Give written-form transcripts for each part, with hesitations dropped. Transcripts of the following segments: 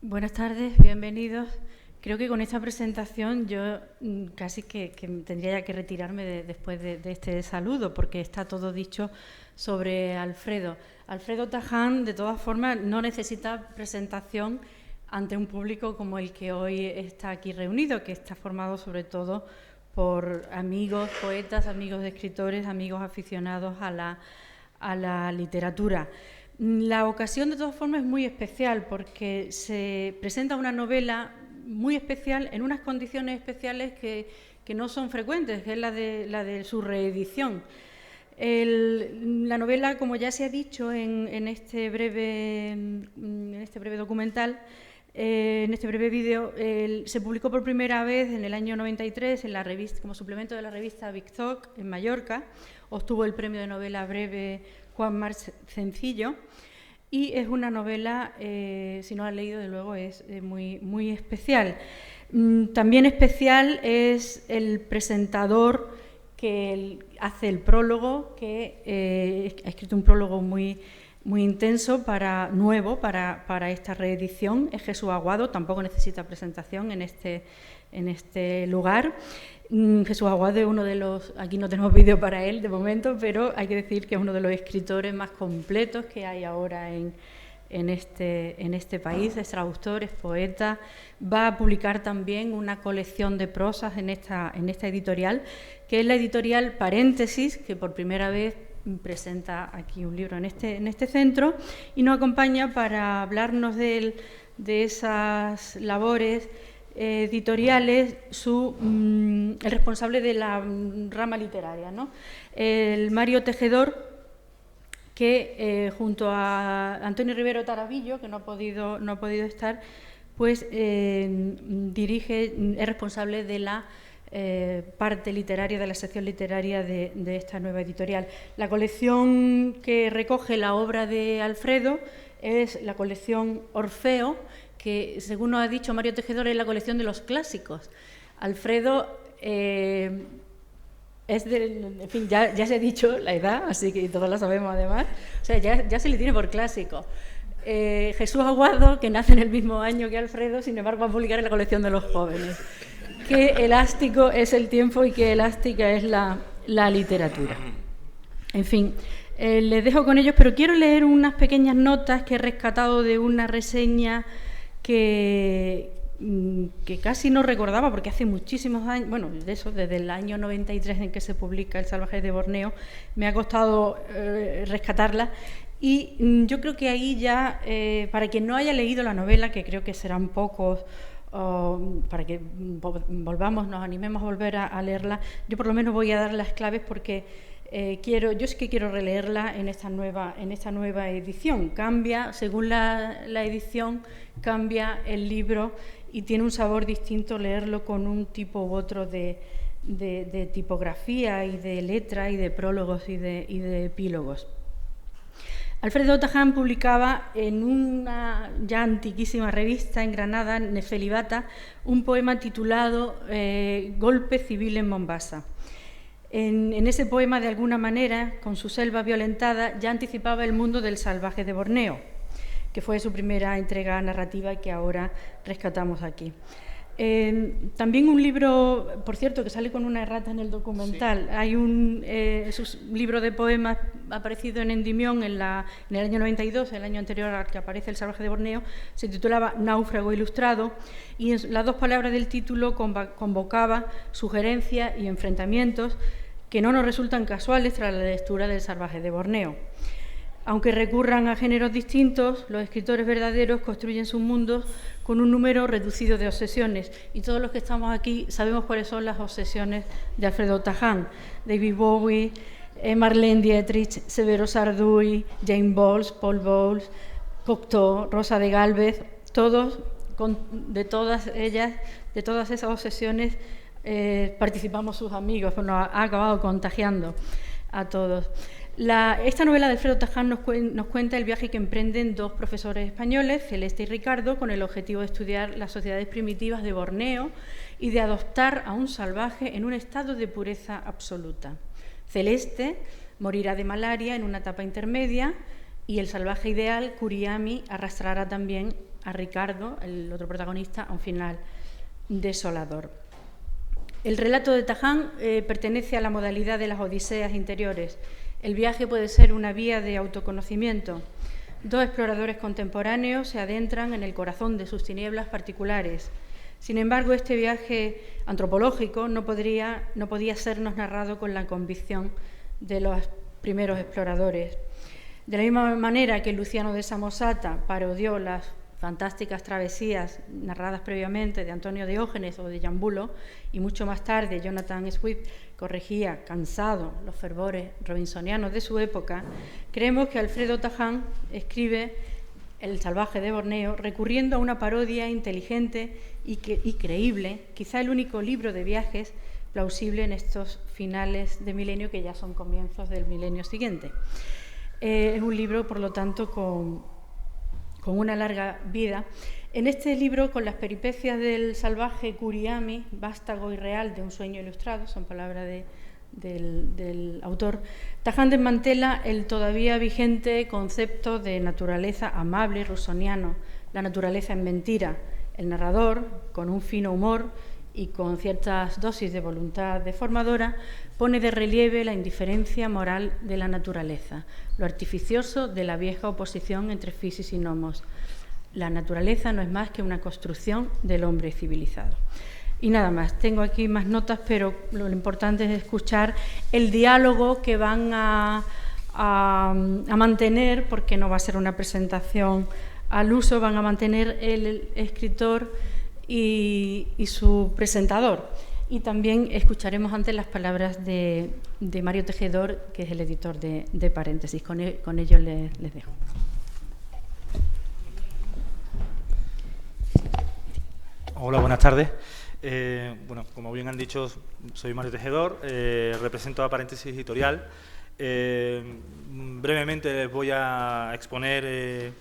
Buenas tardes, bienvenidos. Creo que con esta presentación yo casi que tendría ya que retirarme después de este saludo, porque está todo dicho sobre Alfredo. Alfredo Taján, de todas formas, no necesita presentación ante un público como el que hoy está aquí reunido, que está formado sobre todo por amigos, poetas, amigos de escritores, amigos aficionados a la literatura. La ocasión, de todas formas, es muy especial porque se presenta una novela muy especial en unas condiciones especiales que no son frecuentes, que es la de su reedición. La novela, como ya se ha dicho en este breve documental, en este breve vídeo, se publicó por primera vez en el año 93 en la revista, como suplemento de la revista Victoc en Mallorca. Obtuvo el premio de novela breve Juan March Cencillo. Y es una novela, si no la has leído, de luego es muy especial. También especial es el presentador que hace el prólogo, que ha escrito un prólogo muy intenso, nuevo para esta reedición. Es Jesús Aguado, tampoco necesita presentación en este lugar. Jesús Aguado es uno de los, aquí no tenemos vídeo para él de momento, pero hay que decir que es uno de los escritores más completos que hay ahora en este país. Es traductor, es poeta, va a publicar también una colección de prosas en esta editorial, que es la editorial Paréntesis, que por primera vez presenta aquí un libro en este centro y nos acompaña para hablarnos de esas labores editoriales, el responsable de la rama literaria, ¿no? El Mario Tejedor, que junto a Antonio Rivero Tarabillo, que no ha podido estar, pues es responsable de la parte literaria, de la sección literaria de esta nueva editorial. La colección que recoge la obra de Alfredo es la colección Orfeo, que, según nos ha dicho Mario Tejedor, es la colección de los clásicos. Alfredo en fin, ya se ha dicho la edad, así que todos la sabemos además, o sea, ya se le tiene por clásico. Jesús Aguado, que nace en el mismo año que Alfredo, sin embargo va a publicar en la colección de los jóvenes. Qué elástico es el tiempo y qué elástica es la literatura. En fin, les dejo con ellos, pero quiero leer unas pequeñas notas que he rescatado de una reseña que casi no recordaba, porque hace muchísimos años, bueno, desde el año 93 en que se publica El salvaje de Borneo, me ha costado rescatarla. Y yo creo que ahí ya, para quien no haya leído la novela, que creo que serán pocos, para que nos animemos a volver a leerla, yo por lo menos voy a dar las claves porque yo sí que quiero releerla en esta nueva edición. Cambia, según la edición, cambia el libro y tiene un sabor distinto leerlo con un tipo u otro de tipografía y de letra y de prólogos y de epílogos. Alfredo Taján publicaba en una ya antiquísima revista en Granada, Nefelibata, un poema titulado Golpe civil en Mombasa. En ese poema, de alguna manera, con su selva violentada, ya anticipaba el mundo del salvaje de Borneo, que fue su primera entrega narrativa y que ahora rescatamos aquí. También un libro, por cierto, que sale con una errata en el documental. Sí. Hay un libro de poemas aparecido en Endimión en el año 92, el año anterior al que aparece El salvaje de Borneo, se titulaba Náufrago ilustrado, y en las dos palabras del título convocaba sugerencias y enfrentamientos que no nos resultan casuales tras la lectura del salvaje de Borneo. Aunque recurran a géneros distintos, los escritores verdaderos construyen sus mundos con un número reducido de obsesiones. Y todos los que estamos aquí sabemos cuáles son las obsesiones de Alfredo Taján. David Bowie, Marlene Dietrich, Severo Sarduy, Jane Bowles, Paul Bowles, Cocteau, Rosa de Gálvez, todos, de todas esas obsesiones participamos sus amigos, pues nos ha acabado contagiando a todos. Esta novela de Alfredo Taján nos cuenta el viaje que emprenden dos profesores españoles, Celeste y Ricardo, con el objetivo de estudiar las sociedades primitivas de Borneo y de adoptar a un salvaje en un estado de pureza absoluta. Celeste morirá de malaria en una etapa intermedia y el salvaje ideal, Kuriami, arrastrará también a Ricardo, el otro protagonista, a un final desolador. El relato de Taján pertenece a la modalidad de las odiseas interiores. El viaje puede ser una vía de autoconocimiento. Dos exploradores contemporáneos se adentran en el corazón de sus tinieblas particulares. Sin embargo, este viaje antropológico no podía sernos narrado con la convicción de los primeros exploradores. De la misma manera que Luciano de Samosata parodió las fantásticas travesías narradas previamente de Antonio Diógenes o de Jambulo, y mucho más tarde Jonathan Swift corregía, cansado, los fervores robinsonianos de su época, creemos que Alfredo Taján escribe El salvaje de Borneo recurriendo a una parodia inteligente y creíble, quizá el único libro de viajes plausible en estos finales de milenio que ya son comienzos del milenio siguiente. Es un libro, por lo tanto, con una larga vida. En este libro, con las peripecias del salvaje Curiami, vástago y real de un sueño ilustrado, son palabras del autor, Taján desmantela el todavía vigente concepto de naturaleza amable rusoniano, la naturaleza en mentira. El narrador, con un fino humor y con ciertas dosis de voluntad deformadora, pone de relieve la indiferencia moral de la naturaleza, lo artificioso de la vieja oposición entre fisis y nomos. La naturaleza no es más que una construcción del hombre civilizado. Y nada más, tengo aquí más notas, pero lo importante es escuchar el diálogo que van a mantener, porque no va a ser una presentación al uso, van a mantener el escritor y su presentador. Y también escucharemos antes las palabras de Mario Tejedor, que es el editor de Paréntesis. Con ello les dejo. Hola, buenas tardes. Bueno, como bien han dicho, soy Mario Tejedor, represento a Paréntesis Editorial. Brevemente les voy a exponer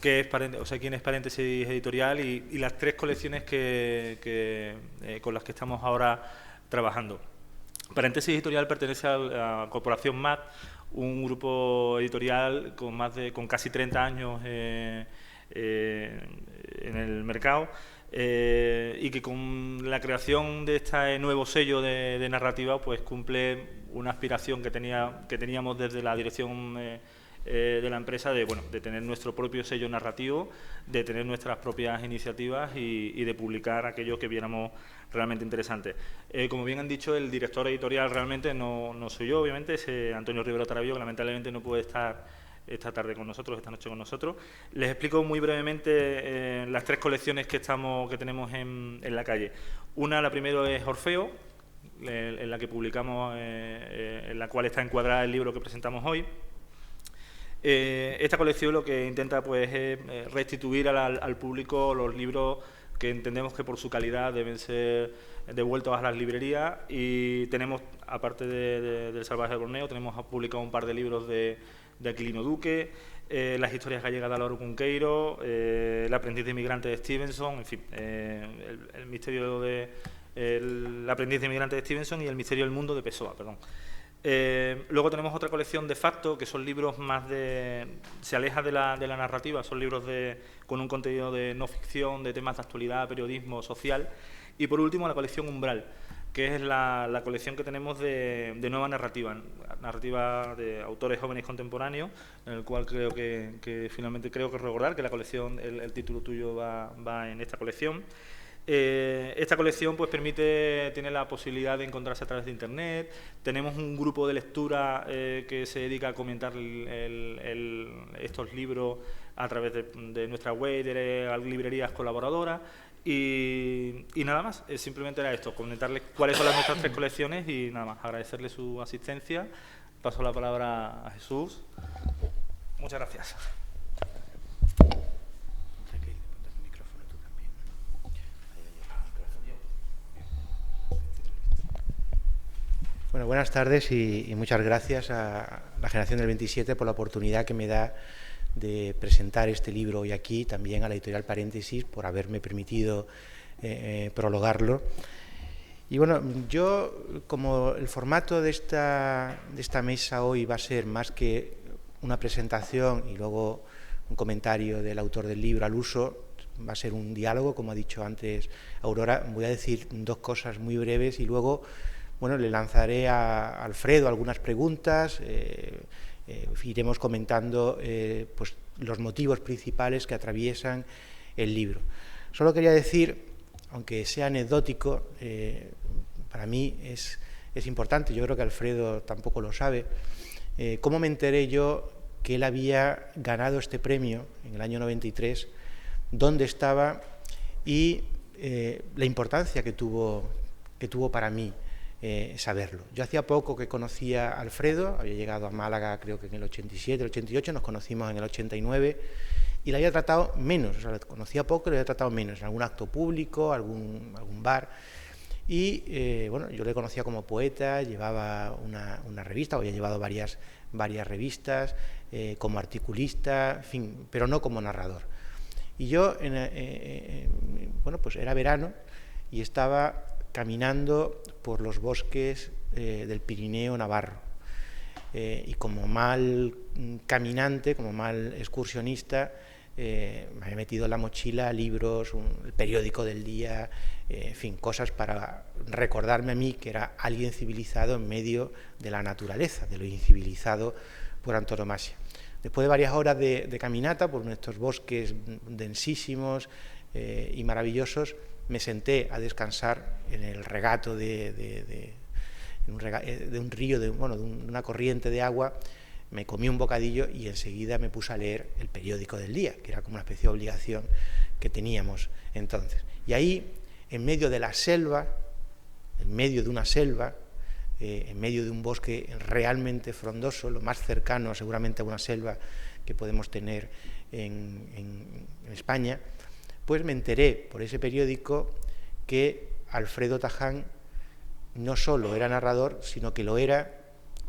quién es Paréntesis Editorial y las tres colecciones con las que estamos ahora trabajando. Paréntesis Editorial pertenece a la Corporación MAT, un grupo editorial con casi 30 años en el mercado, y que con la creación de este nuevo sello de narrativa pues cumple una aspiración que teníamos desde la dirección de la empresa de tener nuestro propio sello narrativo, de tener nuestras propias iniciativas y de publicar aquello que viéramos realmente interesante. Como bien han dicho, el director editorial realmente no soy yo, obviamente, es Antonio Rivero Tarabillo, que lamentablemente no puede estar esta tarde con nosotros, esta noche con nosotros. Les explico muy brevemente las tres colecciones que tenemos en la calle. La primera es Orfeo, en la que publicamos, en la cual está encuadrada el libro que presentamos hoy. Esta colección lo que intenta pues es restituir al público los libros que entendemos que por su calidad deben ser devueltos a las librerías, y tenemos, aparte del Salvaje de Borneo, tenemos publicado un par de libros de Aquilino Duque, las historias gallegas de Álvaro Cunqueiro, El aprendiz de inmigrante de Stevenson, en fin, el misterio de El aprendiz de inmigrante de Stevenson y El misterio del mundo de Pessoa, perdón. Luego tenemos otra colección de facto, que son libros más se aleja de la narrativa, son libros con un contenido de no ficción, de temas de actualidad, periodismo, social. Y por último la colección Umbral, que es la colección que tenemos de nueva narrativa de autores jóvenes contemporáneos, en el cual creo que finalmente recordar que la colección, el título tuyo va en esta colección. Esta colección pues tiene la posibilidad de encontrarse a través de internet. Tenemos un grupo de lectura que se dedica a comentar estos libros a través de nuestra web, de librerías colaboradoras, y nada más. Simplemente era esto, comentarles cuáles son nuestras tres colecciones y nada más, agradecerle su asistencia. Paso la palabra a Jesús. Muchas gracias. Bueno, buenas tardes y muchas gracias a la Generación del 27 por la oportunidad que me da de presentar este libro hoy aquí, también a la editorial Paréntesis por haberme permitido prologarlo. Y bueno, yo, como el formato de esta mesa hoy va a ser más que una presentación y luego un comentario del autor del libro al uso. Va a ser un diálogo, como ha dicho antes Aurora. Voy a decir dos cosas muy breves y luego, bueno, le lanzaré a Alfredo algunas preguntas. Iremos comentando pues, los motivos principales que atraviesan el libro. Solo quería decir, aunque sea anecdótico, para mí es importante, yo creo que Alfredo tampoco lo sabe, cómo me enteré yo que él había ganado este premio en el año 93, dónde estaba y la importancia que tuvo para mí saberlo. Yo hacía poco que conocía a Alfredo, había llegado a Málaga creo que en el 87, el 88, nos conocimos en el 89 y la había tratado menos, o sea, la conocía poco y la había tratado menos, en algún acto público, algún bar. Y bueno, yo le conocía como poeta, llevaba una revista, había llevado varias revistas, como articulista, en fin, pero no como narrador. Y yo, bueno, pues era verano y estaba caminando por los bosques del Pirineo navarro. Y como mal caminante, como mal excursionista, me había metido en la mochila libros, el periódico del día, en fin, cosas para recordarme a mí que era alguien civilizado en medio de la naturaleza, de lo incivilizado por antonomasia. Después de varias horas de caminata por nuestros bosques densísimos y maravillosos, me senté a descansar en el regato de un río, de una corriente de agua. Me comí un bocadillo y enseguida me puse a leer el periódico del día, que era como una especie de obligación que teníamos entonces. Y ahí, en medio de la selva, en medio de una selva, en medio de un bosque realmente frondoso, lo más cercano seguramente a una selva que podemos tener en España, pues me enteré por ese periódico que Alfredo Taján no solo era narrador, sino que lo era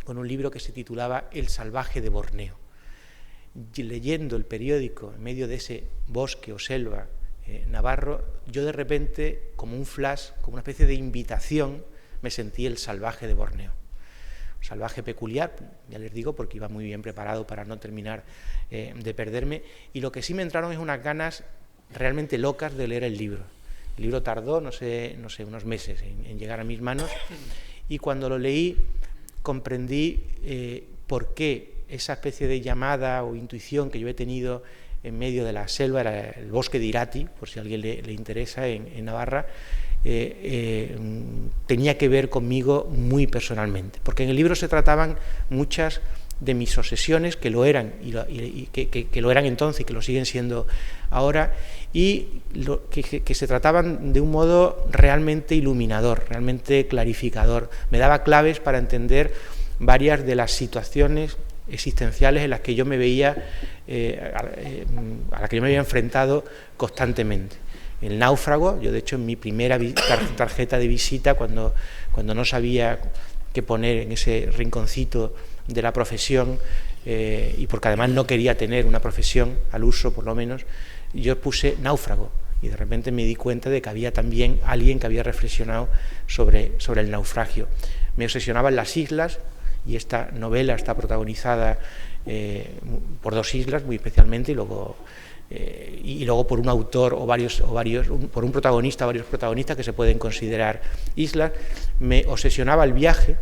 con un libro que se titulaba El salvaje de Borneo. Y leyendo el periódico en medio de ese bosque o selva navarro, yo de repente, como un flash, como una especie de invitación, me sentí el salvaje de Borneo. Un salvaje peculiar, ya les digo, porque iba muy bien preparado para no terminar de perderme, y lo que sí me entraron es unas ganas realmente locas de leer el libro. El libro tardó, no sé, unos meses en llegar a mis manos, y cuando lo leí comprendí por qué esa especie de llamada o intuición que yo he tenido en medio de la selva, era el bosque de Irati, por si a alguien le interesa, en Navarra, tenía que ver conmigo muy personalmente, porque en el libro se trataban muchas de mis obsesiones, que lo eran y que lo eran entonces y que lo siguen siendo ahora, y que se trataban de un modo realmente iluminador, realmente clarificador. Me daba claves para entender varias de las situaciones existenciales en las que yo me veía, a las que yo me había enfrentado constantemente. El náufrago, yo de hecho en mi primera tarjeta de visita, cuando no sabía qué poner en ese rinconcito de la profesión, y porque además no quería tener una profesión al uso, por lo menos, yo puse náufrago, y de repente me di cuenta de que había también alguien que había reflexionado sobre el naufragio. Me obsesionaban las islas, y esta novela está protagonizada por dos islas muy especialmente, y luego por un autor por un protagonista, varios protagonistas que se pueden considerar islas. Me obsesionaba el viaje,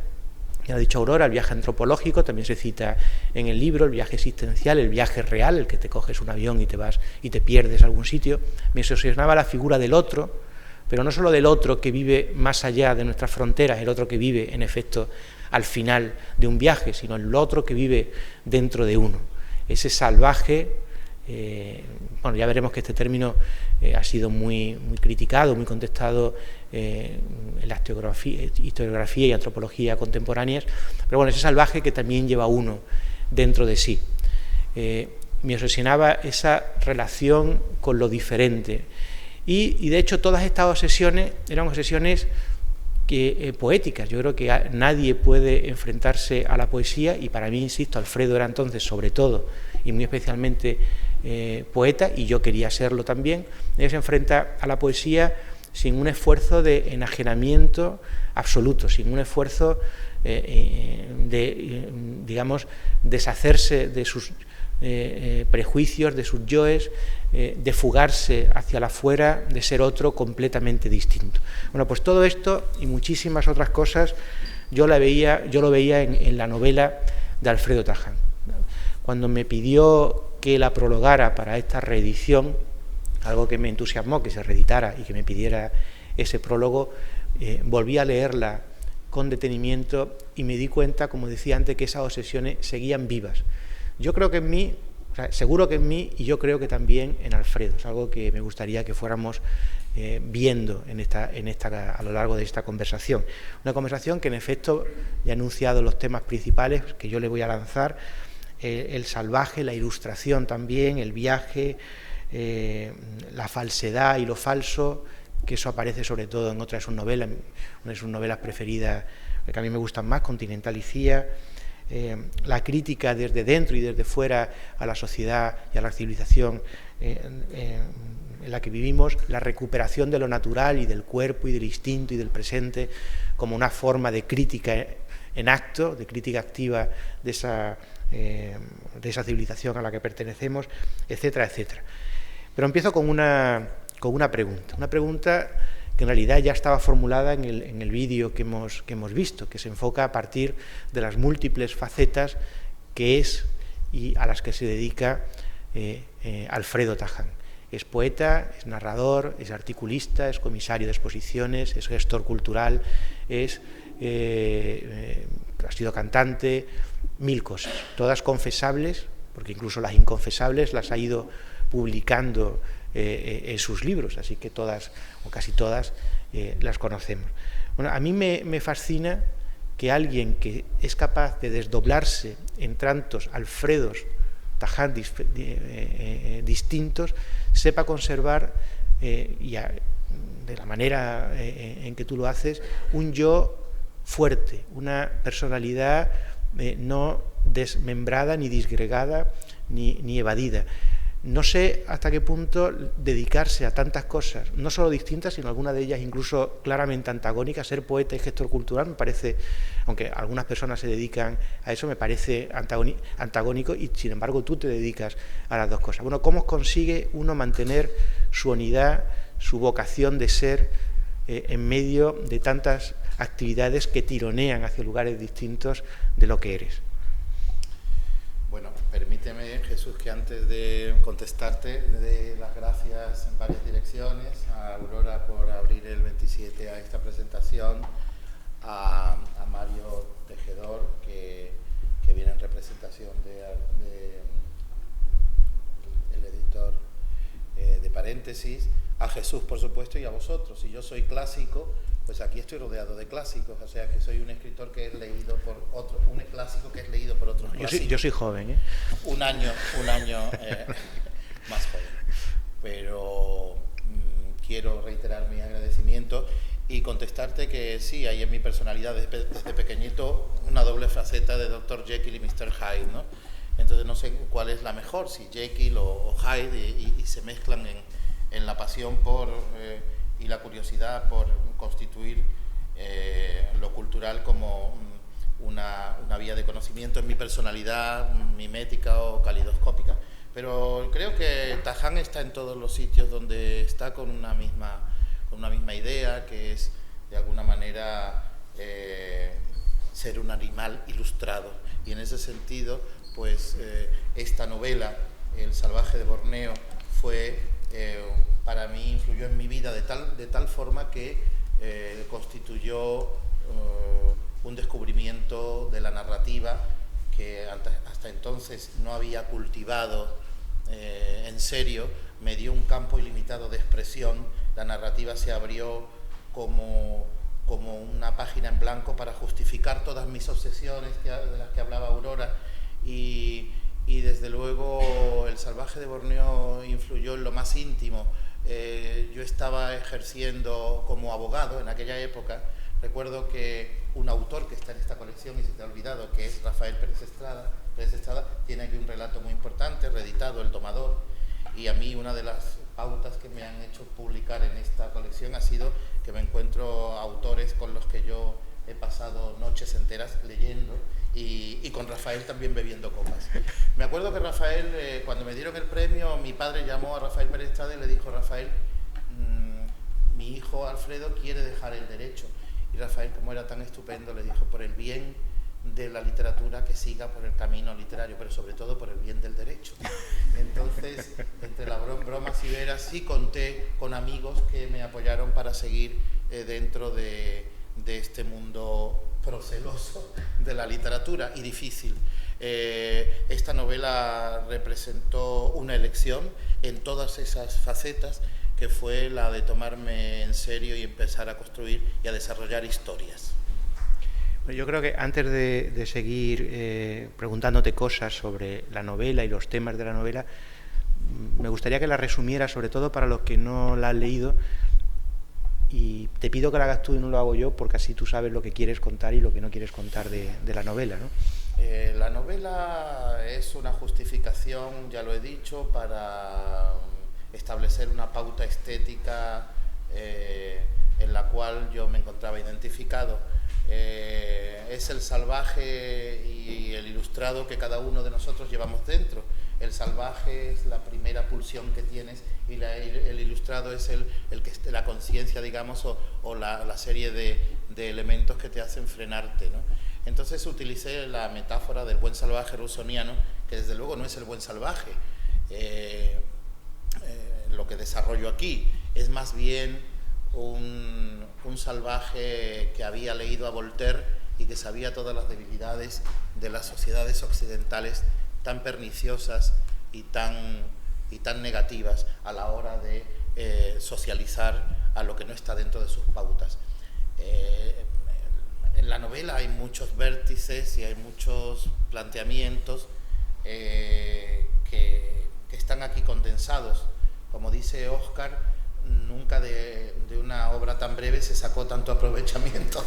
ya lo ha dicho Aurora, el viaje antropológico, también se cita en el libro, el viaje existencial, el viaje real, el que te coges un avión y te vas y te pierdes a algún sitio. Me obsesionaba la figura del otro, pero no solo del otro que vive más allá de nuestras fronteras, el otro que vive en efecto al final de un viaje, sino el otro que vive dentro de uno, ese salvaje. Bueno, ya veremos que este término ha sido muy criticado, muy contestado en la historiografía y antropología contemporáneas, pero bueno, ese salvaje que también lleva uno dentro de sí. Me obsesionaba esa relación con lo diferente, y de hecho todas estas obsesiones eran obsesiones poéticas. Yo creo que nadie puede enfrentarse a la poesía, y para mí, insisto, Alfredo era entonces sobre todo y muy especialmente poeta, y yo quería serlo también. Él se enfrenta a la poesía sin un esfuerzo de enajenamiento absoluto, sin un esfuerzo de, digamos, deshacerse de sus prejuicios, de sus yoes, de fugarse hacia la afuera, de ser otro completamente distinto. Bueno, pues todo esto y muchísimas otras cosas yo lo veía en la novela de Alfredo Taján. Cuando me pidió que la prologara para esta reedición, algo que me entusiasmó que se reeditara y que me pidiera ese prólogo, volví a leerla con detenimiento y me di cuenta, como decía antes, que esas obsesiones seguían vivas. Yo creo que en mí, o sea, seguro que en mí, y yo creo que también en Alfredo. Es algo que me gustaría que fuéramos viendo a lo largo de esta conversación. Una conversación que, en efecto, ya he anunciado los temas principales que yo le voy a lanzar: el salvaje, la ilustración también, el viaje, la falsedad y lo falso, que eso aparece sobre todo en otra de sus novelas, una de sus novelas preferidas, que a mí me gustan más, Continental y Cía, la crítica desde dentro y desde fuera a la sociedad y a la civilización en la que vivimos, la recuperación de lo natural y del cuerpo y del instinto y del presente como una forma de crítica en acto, de crítica activa de esa civilización a la que pertenecemos, etcétera, etcétera. Pero empiezo con una pregunta que en realidad ya estaba formulada en el vídeo que hemos visto, que se enfoca a partir de las múltiples facetas que es y a las que se dedica Alfredo Taján. Es poeta, es narrador, es articulista, es comisario de exposiciones, es gestor cultural, ha sido cantante, mil cosas, todas confesables, porque incluso las inconfesables las ha ido publicando en sus libros, así que todas o casi todas las conocemos. Bueno, a mí me fascina que alguien que es capaz de desdoblarse en tantos Alfredos Taján distintos sepa conservar, de la manera en que tú lo haces, un yo fuerte, una personalidad no desmembrada, ni disgregada, ni evadida. No sé hasta qué punto dedicarse a tantas cosas, no solo distintas, sino algunas de ellas incluso claramente antagónicas. Ser poeta y gestor cultural me parece, aunque algunas personas se dedican a eso, me parece antagónico, y sin embargo tú te dedicas a las dos cosas. Bueno, ¿cómo consigue uno mantener su unidad, su vocación de ser en medio de tantas actividades que tironean hacia lugares distintos de lo que eres? Bueno, permíteme, Jesús, que antes de contestarte le dé las gracias en varias direcciones a Aurora por abrir el 27 a esta presentación, a Mario Tejedor, que viene en representación el editor de Paréntesis, a Jesús, por supuesto, y a vosotros. Si yo soy clásico, pues aquí estoy rodeado de clásicos, o sea que soy un escritor que es leído por otro, un clásico que es leído por otros clásicos. Yo soy joven, Un año más joven, pero quiero reiterar mi agradecimiento y contestarte que sí, hay en mi personalidad desde pequeñito una doble faceta de Dr. Jekyll y Mr. Hyde, ¿no? Entonces no sé cuál es la mejor, si Jekyll o Hyde, y se mezclan en la pasión por y la curiosidad por constituir lo cultural como una vía de conocimiento en mi personalidad mimética o calidoscópica. Pero creo que Taján está en todos los sitios donde está con una misma idea, que es de alguna manera ser un animal ilustrado. Y en ese sentido, pues esta novela, El salvaje de Borneo, para mí influyó en mi vida de tal forma que constituyó un descubrimiento de la narrativa que hasta entonces no había cultivado en serio. Me dio un campo ilimitado de expresión. La narrativa se abrió como una página en blanco para justificar todas mis obsesiones de las que hablaba Aurora, y desde luego El salvaje de Borneo influyó en lo más íntimo. Yo estaba ejerciendo como abogado en aquella época. Recuerdo que un autor que está en esta colección y se te ha olvidado, que es Rafael Pérez Estrada, tiene aquí un relato muy importante, reeditado, El domador, y a mí una de las pautas que me han hecho publicar en esta colección ha sido que me encuentro autores con los que yo he pasado noches enteras leyendo y con Rafael también bebiendo copas. Me acuerdo que Rafael, cuando me dieron el premio, mi padre llamó a Rafael Pérez Estrada y le dijo: Rafael, mi hijo Alfredo quiere dejar el derecho. Y Rafael, como era tan estupendo, le dijo: por el bien de la literatura, que siga por el camino literario, pero sobre todo por el bien del derecho. Entonces, entre las bromas y veras, sí conté con amigos que me apoyaron para seguir dentro de este mundo proceloso de la literatura y difícil. Esta novela representó una elección en todas esas facetas, que fue la de tomarme en serio y empezar a construir y a desarrollar historias. Yo creo que antes de seguir preguntándote cosas sobre la novela y los temas de la novela, me gustaría que la resumieras, sobre todo para los que no la han leído, y te pido que la hagas tú y no lo hago yo, porque así tú sabes lo que quieres contar y lo que no quieres contar de la novela, ¿no? La novela es una justificación, ya lo he dicho, para establecer una pauta estética en la cual yo me encontraba identificado. Es el salvaje y el ilustrado que cada uno de nosotros llevamos dentro. El salvaje es la primera pulsión que tienes y el ilustrado es la conciencia, digamos, o la serie de elementos que te hacen frenarte, ¿no? Entonces utilicé la metáfora del buen salvaje rusoniano, que desde luego no es el buen salvaje. Lo que desarrollo aquí es más bien un salvaje que había leído a Voltaire y que sabía todas las debilidades de las sociedades occidentales tan perniciosas y tan negativas a la hora de socializar a lo que no está dentro de sus pautas. En la novela hay muchos vértices y hay muchos planteamientos que están aquí condensados. Como dice Oscar, nunca de una obra tan breve se sacó tanto aprovechamiento.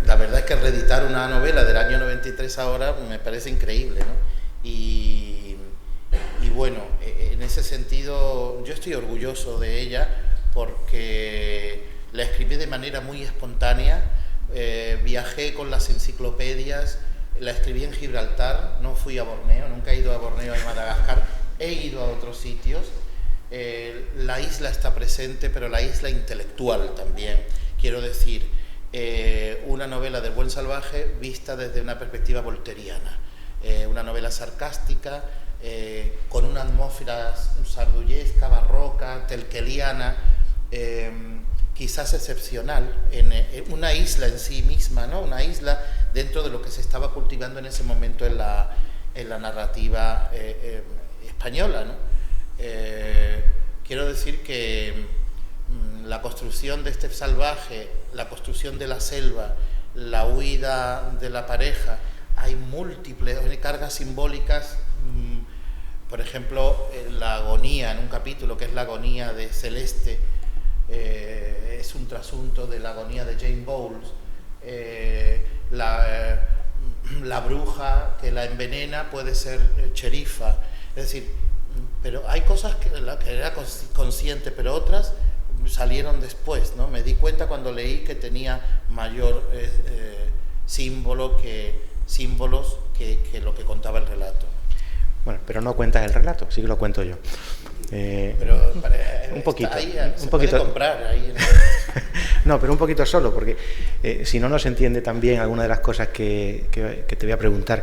La verdad es que reeditar una novela del año 93 ahora me parece increíble, ¿no? Y bueno, en ese sentido yo estoy orgulloso de ella porque la escribí de manera muy espontánea. Viajé con las enciclopedias, la escribí en Gibraltar, no fui a Borneo, nunca he ido a Borneo ni a Madagascar, he ido a otros sitios. La isla está presente, pero la isla intelectual también. Quiero decir, una novela del buen salvaje vista desde una perspectiva volteriana, una novela sarcástica, con una atmósfera sardullesca, barroca, telqueliana, quizás excepcional, en una isla en sí misma, ¿no? Una isla dentro de lo que se estaba cultivando en ese momento en la narrativa española, ¿no? Quiero decir que la construcción de este salvaje, la construcción de la selva, la huida de la pareja, hay múltiples cargas simbólicas. Por ejemplo, la agonía, en un capítulo que es la agonía de Celeste, es un trasunto de la agonía de Jane Bowles. La bruja que la envenena puede ser sherifa. Es decir, pero hay cosas que era consciente, pero otras salieron después, ¿no? Me di cuenta cuando leí que tenía mayor símbolos que lo que contaba el relato. Bueno, pero no cuentas el relato, sí que lo cuento yo. Pero un poquito. Ahí, un poquito. Puede comprar ahí. No, pero un poquito solo, porque si no, no se entiende también alguna de las cosas que te voy a preguntar.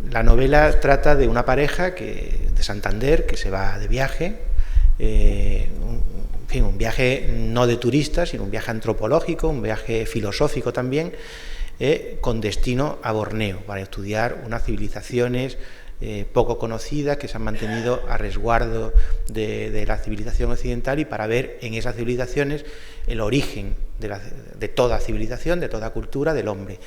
La novela trata de una pareja de Santander que se va de viaje, un viaje no de turistas, sino un viaje antropológico, un viaje filosófico también, con destino a Borneo, para estudiar unas civilizaciones poco conocidas que se han mantenido a resguardo de la civilización occidental, y para ver en esas civilizaciones el origen de toda civilización, de toda cultura, del hombre.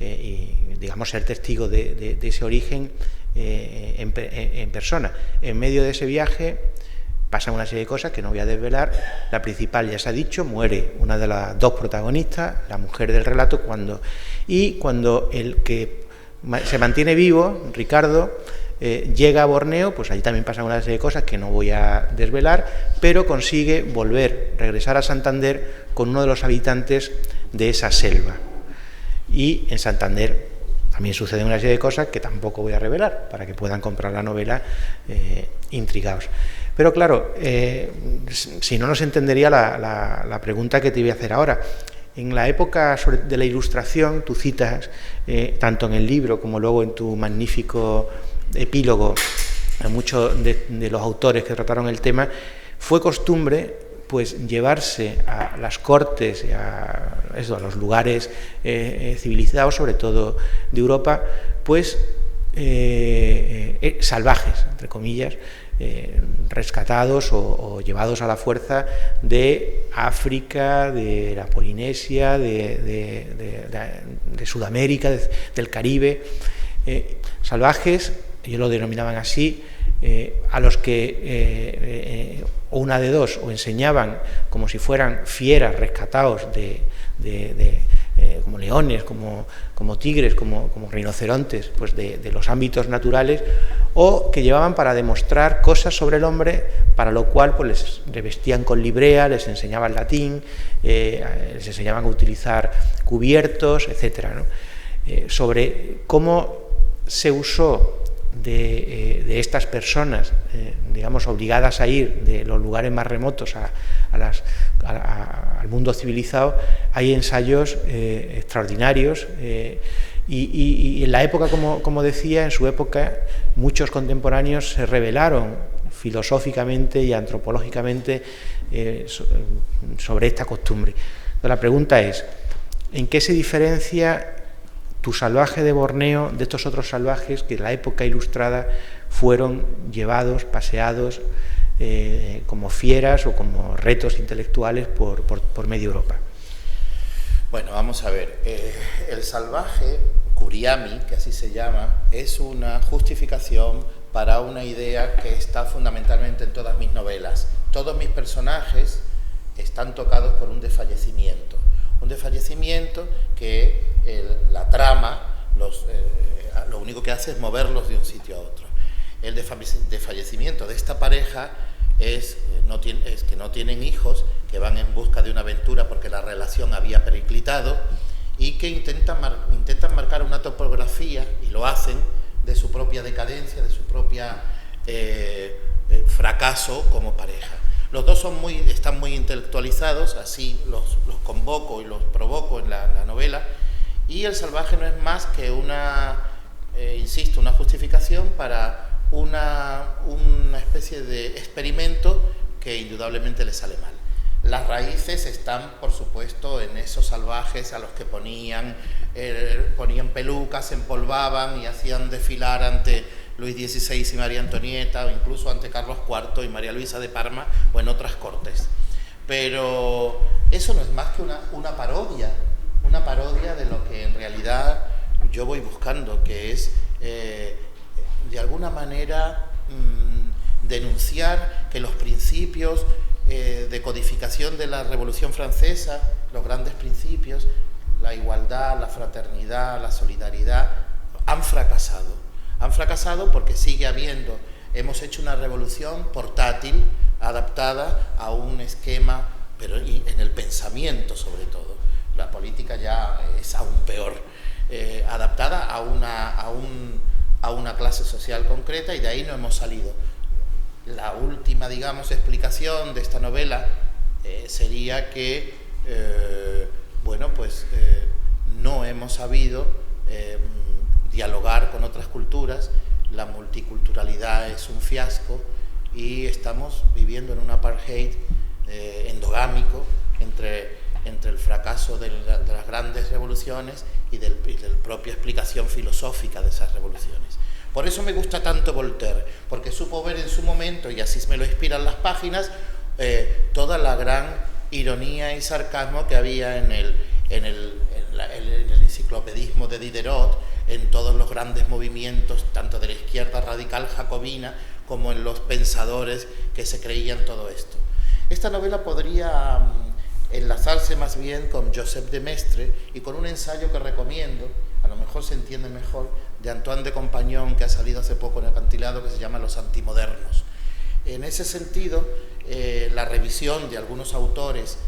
Y digamos ser testigo de ese origen en persona. En medio de ese viaje pasan una serie de cosas que no voy a desvelar. La principal ya se ha dicho, muere una de las dos protagonistas, la mujer del relato, cuando el que se mantiene vivo, Ricardo, llega a Borneo, pues allí también pasan una serie de cosas que no voy a desvelar, pero consigue regresar a Santander con uno de los habitantes de esa selva. Y en Santander también suceden una serie de cosas que tampoco voy a revelar, para que puedan comprar la novela intrigados. Pero claro, si no, no se entendería la pregunta que te voy a hacer ahora. En la época de la Ilustración, tú citas, tanto en el libro como luego en tu magnífico epílogo, a muchos de los autores que trataron el tema, fue costumbre pues llevarse a las cortes, a los lugares civilizados, sobre todo de Europa, pues salvajes, entre comillas, rescatados o llevados a la fuerza de África, de la Polinesia, de Sudamérica, del Caribe, salvajes, ellos lo denominaban así, a los que o una de dos, o enseñaban como si fueran fieras rescatados como leones, como tigres, como rinocerontes, pues de los ámbitos naturales, o que llevaban para demostrar cosas sobre el hombre, para lo cual pues les revestían con librea, les enseñaban latín, les enseñaban a utilizar cubiertos, etcétera, ¿no? Sobre cómo se usó de estas personas, digamos, obligadas a ir de los lugares más remotos al mundo civilizado, hay ensayos extraordinarios y en la época, como decía, en su época, muchos contemporáneos se rebelaron filosóficamente y antropológicamente sobre esta costumbre. Entonces, la pregunta es, ¿en qué se diferencia tu salvaje de Borneo de estos otros salvajes que en la época ilustrada fueron llevados, paseados como fieras o como retos intelectuales por media Europa? Bueno, vamos a ver. El salvaje, Kuriami, que así se llama, es una justificación para una idea que está fundamentalmente en todas mis novelas. Todos mis personajes están tocados por un desfallecimiento. Un desfallecimiento que la trama lo único que hace es moverlos de un sitio a otro. El desfallecimiento de esta pareja es que no tienen hijos, que van en busca de una aventura porque la relación había periclitado y que intentan marcar una topografía, y lo hacen, de su propia decadencia, de su propia fracaso como pareja. Los dos están muy intelectualizados, así los convoco y los provoco en la novela, y el salvaje no es más que una justificación para una especie de experimento que indudablemente le sale mal. Las raíces están, por supuesto, en esos salvajes a los que ponían pelucas, se empolvaban y hacían desfilar ante Luis XVI y María Antonieta, o incluso ante Carlos IV y María Luisa de Parma, o en otras cortes. Pero eso no es más que una parodia de lo que en realidad yo voy buscando, que es, de alguna manera, denunciar que los principios de codificación de la Revolución Francesa, los grandes principios, la igualdad, la fraternidad, la solidaridad, han fracasado. Han fracasado porque hemos hecho una revolución portátil, adaptada a un esquema, pero en el pensamiento sobre todo. La política ya es aún peor, adaptada a una clase social concreta, y de ahí no hemos salido. La última, digamos, explicación de esta novela sería que, no hemos sabido dialogar con otras culturas, la multiculturalidad es un fiasco y estamos viviendo en un apartheid endogámico entre el fracaso de las grandes revoluciones y de la propia explicación filosófica de esas revoluciones. Por eso me gusta tanto Voltaire, porque supo ver en su momento, y así me lo inspiran las páginas, toda la gran ironía y sarcasmo que había en el enciclopedismo de Diderot, en todos los grandes movimientos, tanto de la izquierda radical jacobina como en los pensadores que se creían todo esto. Esta novela podría enlazarse más bien con Joseph de Maistre y con un ensayo que recomiendo, a lo mejor se entiende mejor, de Antoine de Compagnon, que ha salido hace poco en Acantilado, que se llama Los antimodernos. En ese sentido, la revisión de algunos autores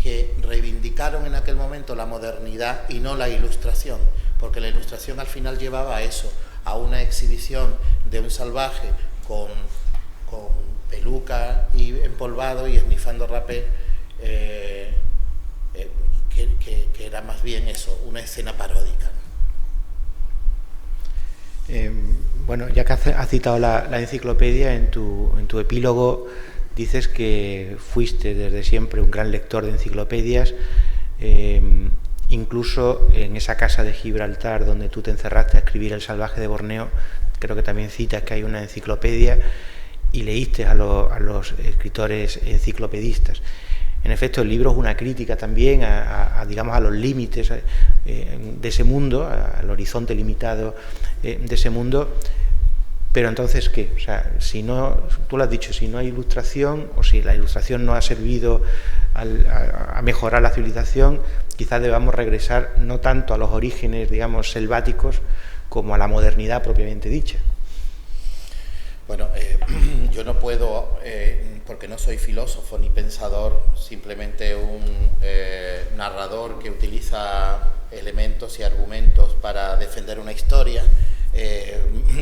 que reivindicaron en aquel momento la modernidad y no la ilustración, porque la ilustración al final llevaba a eso, a una exhibición de un salvaje con peluca y empolvado y esnifando rapé, que era más bien eso, una escena paródica. Bueno, ya que has citado la enciclopedia, en tu epílogo dices que fuiste desde siempre un gran lector de enciclopedias, incluso en esa casa de Gibraltar donde tú te encerraste a escribir El salvaje de Borneo, creo que también citas que hay una enciclopedia y leíste a los escritores enciclopedistas. En efecto, el libro es una crítica también digamos, a los límites de ese mundo, al horizonte limitado de ese mundo. Pero entonces, ¿qué? O sea, si no, tú lo has dicho, si no hay ilustración, o si la ilustración no ha servido a mejorar la civilización, quizás debamos regresar no tanto a los orígenes, digamos, selváticos, como a la modernidad propiamente dicha. Bueno, yo no puedo, porque no soy filósofo ni pensador, simplemente un narrador que utiliza elementos y argumentos para defender una historia,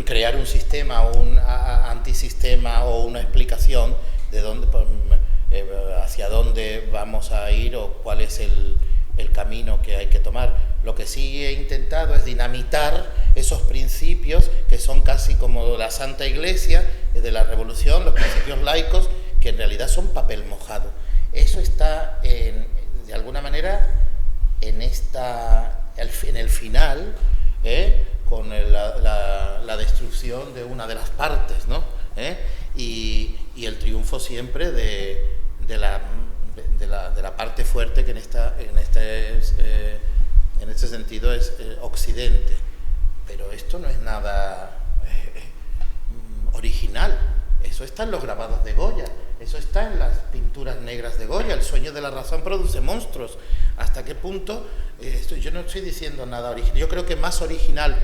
crear un sistema o un antisistema o una explicación de dónde, hacia dónde vamos a ir o cuál es el camino que hay que tomar. Lo que sí he intentado es dinamitar esos principios que son casi como la Santa Iglesia de la Revolución, los principios laicos, que en realidad son papel mojado. Eso está, de alguna manera, en el final, con la destrucción de una de las partes, ¿no? Y el triunfo siempre de la parte fuerte, que en este sentido es Occidente. Pero esto no es nada original. Eso está en los grabados de Goya, eso está en las pinturas negras de Goya. El sueño de la razón produce monstruos. ¿Hasta qué punto? Yo no estoy diciendo nada original. Yo creo que más original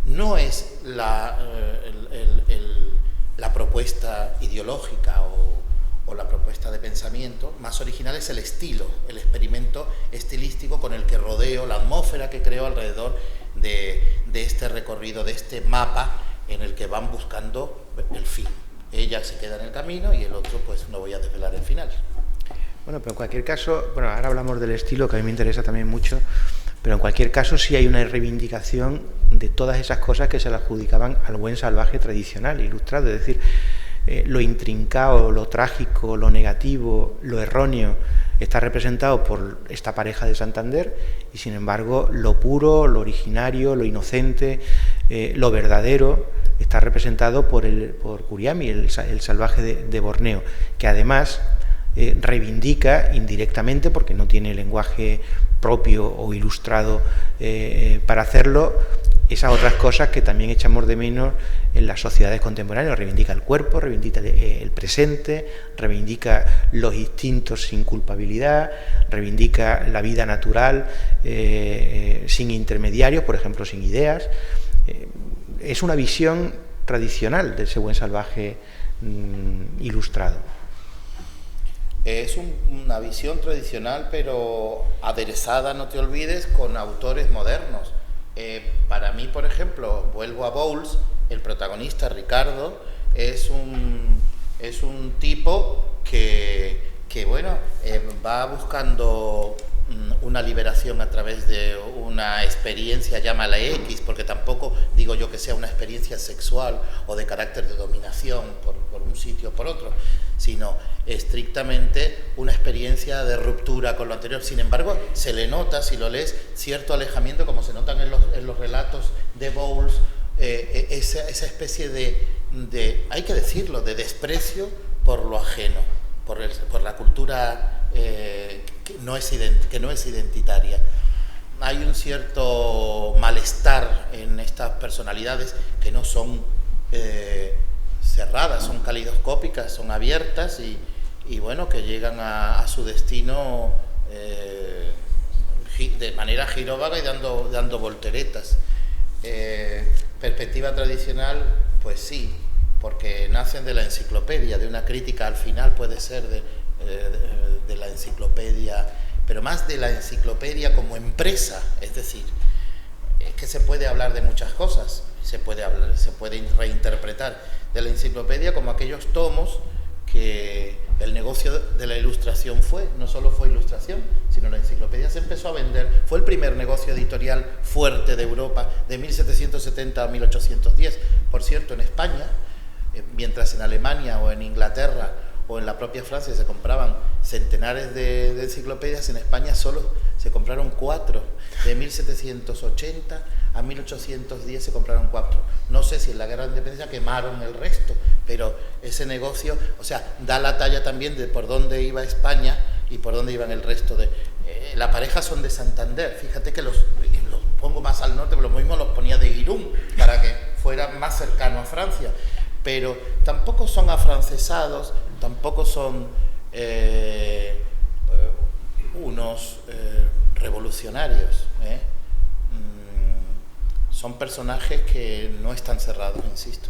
no es la propuesta ideológica o la propuesta de pensamiento. Más original es el estilo, el experimento estilístico con el que rodeo, la atmósfera que creo alrededor de este recorrido, de este mapa en el que van buscando el fin. Ella se queda en el camino y el otro, pues no voy a desvelar el final. Bueno, pero en cualquier caso, bueno, ahora hablamos del estilo, que a mí me interesa también mucho, pero en cualquier caso sí hay una reivindicación de todas esas cosas que se le adjudicaban al buen salvaje tradicional, ilustrado, es decir, lo intrincado, lo trágico, lo negativo, lo erróneo, está representado por esta pareja de Santander, y sin embargo lo puro, lo originario, lo inocente, lo verdadero, está representado por Curiami, el salvaje de Borneo, que además reivindica indirectamente, porque no tiene lenguaje propio o ilustrado para hacerlo, esas otras cosas que también echamos de menos en las sociedades contemporáneas. Reivindica el cuerpo, reivindica el presente, reivindica los instintos sin culpabilidad, reivindica la vida natural sin intermediarios, por ejemplo, sin ideas. Es una visión tradicional de ese buen salvaje ilustrado. Es una visión tradicional, pero aderezada, no te olvides, con autores modernos. Para mí, por ejemplo, vuelvo a Bowles, el protagonista, Ricardo, es un tipo que bueno, va buscando una liberación a través de una experiencia, llámala X, porque tampoco digo yo que sea una experiencia sexual o de carácter de dominación por un sitio o por otro, sino estrictamente una experiencia de ruptura con lo anterior. Sin embargo, se le nota, si lo lees, cierto alejamiento, como se notan en los relatos de Bowles, esa especie de, hay que decirlo, de desprecio por lo ajeno, por la cultura que no es identitaria. Hay un cierto malestar en estas personalidades que no son cerradas, son calidoscópicas, son abiertas y bueno, que llegan a su destino de manera giróvaga y dando volteretas. Perspectiva tradicional, pues sí, porque nacen de la enciclopedia, de una crítica al final puede ser de la enciclopedia, pero más de la enciclopedia como empresa. Es decir, es que se puede hablar de muchas cosas, se puede reinterpretar de la enciclopedia como aquellos tomos que el negocio de la ilustración no solo fue ilustración, sino la enciclopedia se empezó a vender, fue el primer negocio editorial fuerte de Europa de 1770 a 1810. Por cierto, en España, mientras en Alemania o en Inglaterra o en la propia Francia se compraban centenares de enciclopedias, en España solo se compraron 4. De 1780 a 1810 se compraron 4. No sé si en la Guerra de Independencia quemaron el resto, pero ese negocio, o sea, da la talla también de por dónde iba España y por dónde iban el resto de... la pareja son de Santander, fíjate que los pongo más al norte, pero lo mismo los ponía de Irún, para que fuera más cercano a Francia, pero tampoco son afrancesados, tampoco son unos revolucionarios, son personajes que no están cerrados, insisto.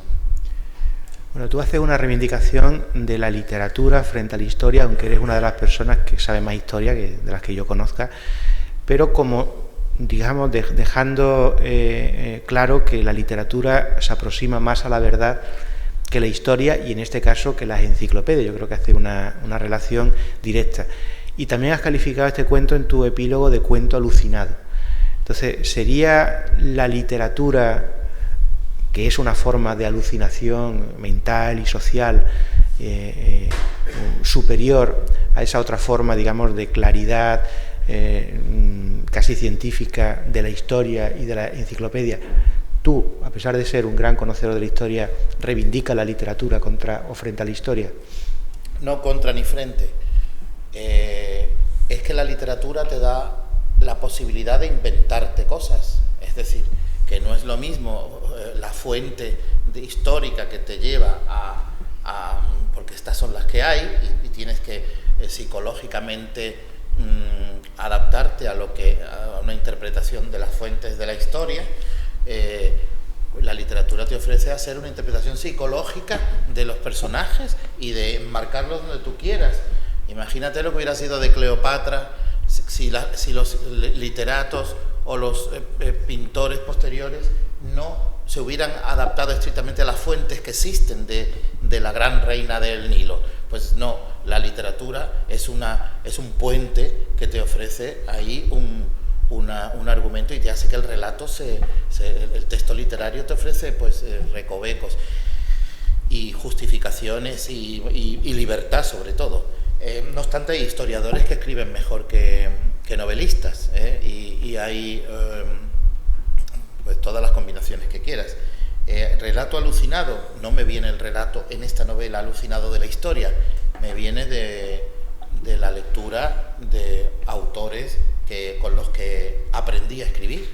Bueno, tú haces una reivindicación de la literatura frente a la historia, aunque eres una de las personas que sabe más historia de las que yo conozca, pero como, digamos, dejando claro que la literatura se aproxima más a la verdad que la historia y en este caso que las enciclopedias. Yo creo que hace una relación directa. Y también has calificado este cuento en tu epílogo de cuento alucinado. Entonces, ¿sería la literatura, que es una forma de alucinación mental y social superior a esa otra forma, digamos, de claridad casi científica de la historia y de la enciclopedia? Tú, a pesar de ser un gran conocedor de la historia, ¿reivindica la literatura contra o frente a la historia? No contra ni frente. Es que la literatura te da la posibilidad de inventarte cosas. Es decir, que no es lo mismo la fuente histórica que te lleva porque estas son las que hay y tienes que psicológicamente adaptarte a una interpretación de las fuentes de la historia. La literatura te ofrece hacer una interpretación psicológica de los personajes y de enmarcarlos donde tú quieras. Imagínate lo que hubiera sido de Cleopatra si los literatos o los pintores posteriores no se hubieran adaptado estrictamente a las fuentes que existen de la gran reina del Nilo. Pues no, la literatura es un puente que te ofrece ahí un argumento y te hace que el relato, el texto literario te ofrece pues recovecos y justificaciones y libertad sobre todo. No obstante, hay historiadores que escriben mejor que novelistas, y hay pues todas las combinaciones que quieras. Relato alucinado, no me viene el relato en esta novela alucinado de la historia, me viene de la lectura de autores con los que aprendí a escribir,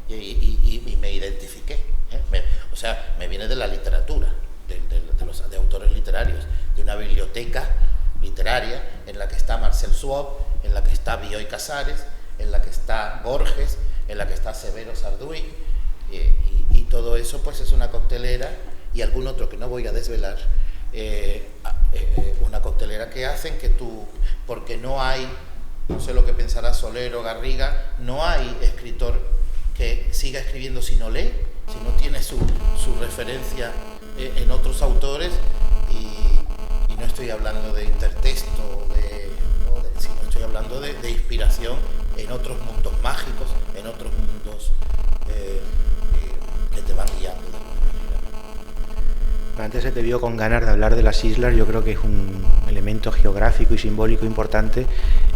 y me identifiqué, o sea, me viene de la literatura, de autores literarios, de una biblioteca literaria en la que está Marcel Schwab, en la que está Bioy Casares, en la que está Borges, en la que está Severo Sarduy, y todo eso pues es una coctelera, y algún otro que no voy a desvelar, una coctelera que hacen que tú, porque no hay, no sé lo que pensará Soler o Garriga, no hay escritor que siga escribiendo si no lee, si no tiene su referencia en otros autores, y no estoy hablando de intertexto, sino estoy hablando de inspiración en otros mundos mágicos, en otros mundos que te van guiando de alguna manera. Antes se te vio con ganas de hablar de las islas. Yo creo que es un elemento geográfico y simbólico importante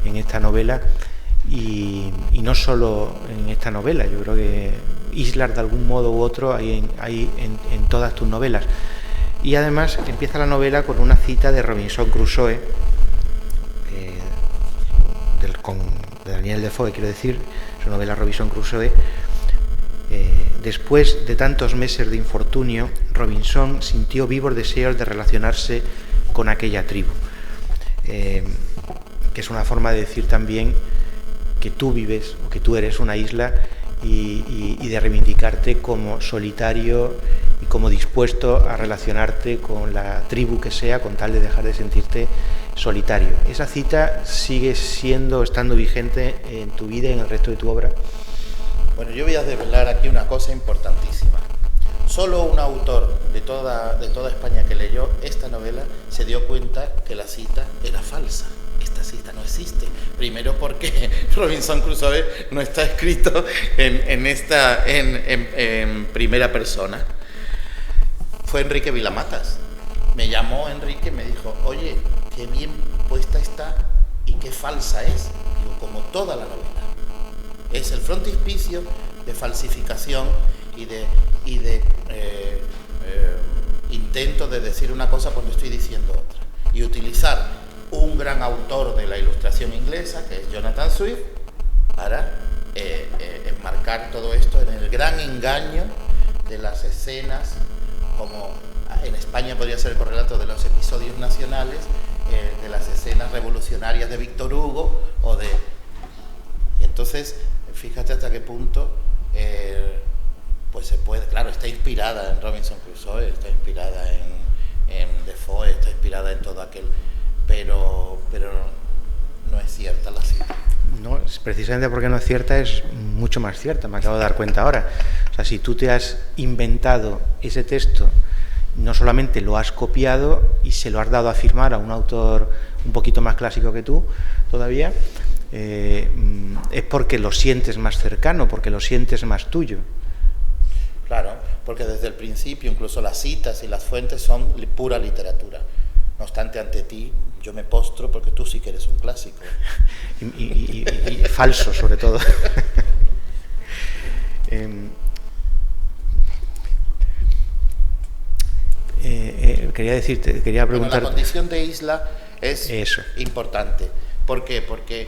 en esta novela, y no solo en esta novela. Yo creo que islas de algún modo u otro hay en todas tus novelas. Y además empieza la novela con una cita de Robinson Crusoe, de Daniel Defoe, quiero decir, su novela Robinson Crusoe. Después de tantos meses de infortunio, Robinson sintió vivos deseos de relacionarse con aquella tribu, que es una forma de decir también que tú vives o que tú eres una isla, y de reivindicarte como solitario y como dispuesto a relacionarte con la tribu que sea, con tal de dejar de sentirte solitario. ¿Esa cita sigue estando vigente en tu vida y en el resto de tu obra? Bueno, yo voy a desvelar aquí una cosa importantísima. Solo un autor de toda España que leyó esta novela se dio cuenta que la cita era falsa. Esta cita no existe. Primero porque Robinson Crusoe no está escrito en primera persona. Fue Enrique Vilamatas. Me llamó Enrique y me dijo, oye, qué bien puesta está y qué falsa es. Digo, como toda la novela. Es el frontispicio de falsificación y de intento de decir una cosa cuando estoy diciendo otra. Y utilizar un gran autor de la ilustración inglesa, que es Jonathan Swift, para enmarcar todo esto en el gran engaño de las escenas, como en España podría ser el correlato de los episodios nacionales, de las escenas revolucionarias de Víctor Hugo, y entonces, fíjate hasta qué punto pues se puede, claro, está inspirada en Robinson Crusoe, está inspirada en Defoe, está inspirada en todo aquel, pero no es cierta la cita. No, precisamente porque no es cierta, es mucho más cierta, me acabo de dar cuenta ahora. O sea, si tú te has inventado ese texto, no solamente lo has copiado y se lo has dado a firmar a un autor un poquito más clásico que tú todavía, es porque lo sientes más cercano, porque lo sientes más tuyo. Claro, porque desde el principio incluso las citas y las fuentes son pura literatura. No obstante, ante ti yo me postro porque tú sí que eres un clásico. y falso, sobre todo. Quería preguntar... Bueno, la condición de isla es importante. ¿Por qué? Porque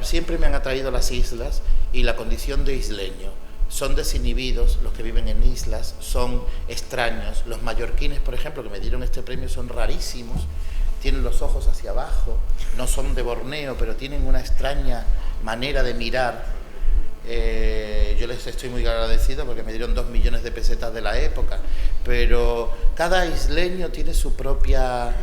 siempre me han atraído las islas y la condición de isleño. Son desinhibidos, los que viven en islas, son extraños. Los mallorquines, por ejemplo, que me dieron este premio, son rarísimos. Tienen los ojos hacia abajo, no son de Borneo, pero tienen una extraña manera de mirar. Yo les estoy muy agradecido porque me dieron 2 millones de pesetas de la época, pero cada isleño tiene su propia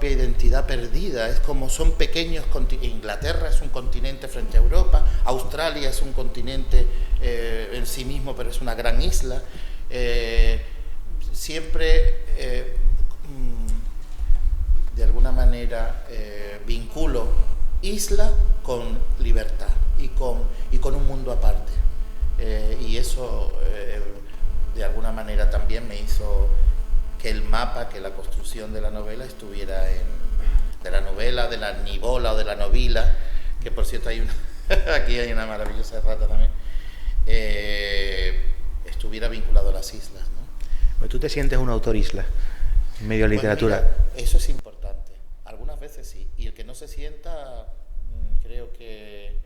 identidad perdida. Es como son pequeños. Inglaterra es un continente frente a Europa, Australia es un continente en sí mismo, pero es una gran isla. Siempre de alguna manera vinculo isla con libertad y con un mundo aparte, y eso de alguna manera también me hizo que el mapa, que la construcción de la novela estuviera de la nivola o de la novila, que por cierto aquí hay una maravillosa rata también, estuviera vinculado a las islas, ¿no? Pues tú te sientes un autor isla, en medio de literatura. Mira, eso es importante, algunas veces sí, y el que no se sienta, creo que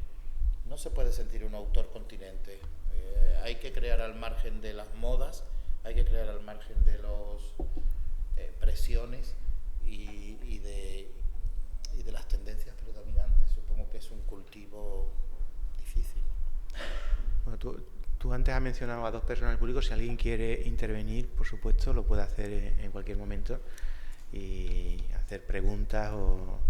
no se puede sentir un autor continente. Hay que crear al margen de las modas, hay que crear al margen de las presiones y de las tendencias predominantes. Supongo que es un cultivo difícil. Bueno, tú antes has mencionado a 2 personas públicos. Si alguien quiere intervenir, por supuesto, lo puede hacer en cualquier momento y hacer preguntas o